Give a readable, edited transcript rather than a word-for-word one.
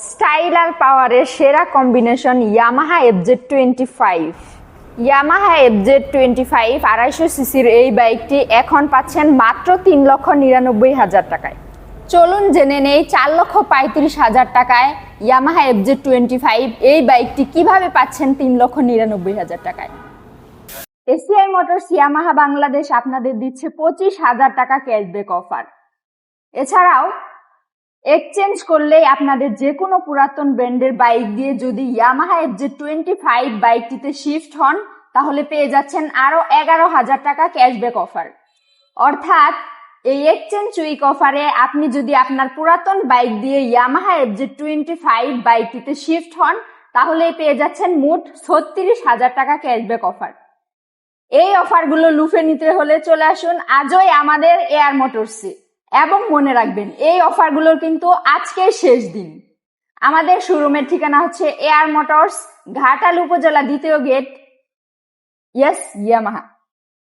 Style আর পাওয়ারের সেরা combination Yamaha FZ25। Yamaha FZ25 250 সিসির এই বাইকটি এখন পাচ্ছেন মাত্র 3,99,000 টাকায়। চলুন জেনে নেই 4,35,000 টাকায় ইয়ামাহা FZ25 এই বাইকটি কিভাবে পাচ্ছেন 3,99,000 টাকায়। এসিআই মোটরস ইয়ামাহা বাংলাদেশ আপনাদের দিচ্ছে 25,000 টাকা ক্যাশব্যাক অফার। এছাড়াও এক্সচেঞ্জ করলেই আপনাদের যে কোনো পুরাতন ব্র্যান্ডের বাইক দিয়ে যদি ইয়ামাহা FZ25 বাইকটিতে শিফট হন তাহলে পেয়ে যাচ্ছেন আরো 11,000 টাকা ক্যাশব্যাক অফার। অর্থাৎ এই এক্সচেঞ্জ উইক অফারে আপনি যদি আপনার পুরাতন বাইক দিয়ে ইয়ামাহা FZ25 বাইকটিতে শিফট হন তাহলে পেয়ে যাচ্ছেন মোট 36,000 টাকা ক্যাশব্যাক অফার। এই অফারগুলো লুফে নিতে হলে চলে আসুন আজই আমাদের এয়ার মোটরসে। এবং মনে রাখবেন এই অফারগুলোর কিন্তু আজকেই শেষ দিন। আমাদের শোরুমের ঠিকানা হচ্ছে এয়ার মোটরস, ঘাটাল উপজেলা 2য় গেট, ইয়ামাহা।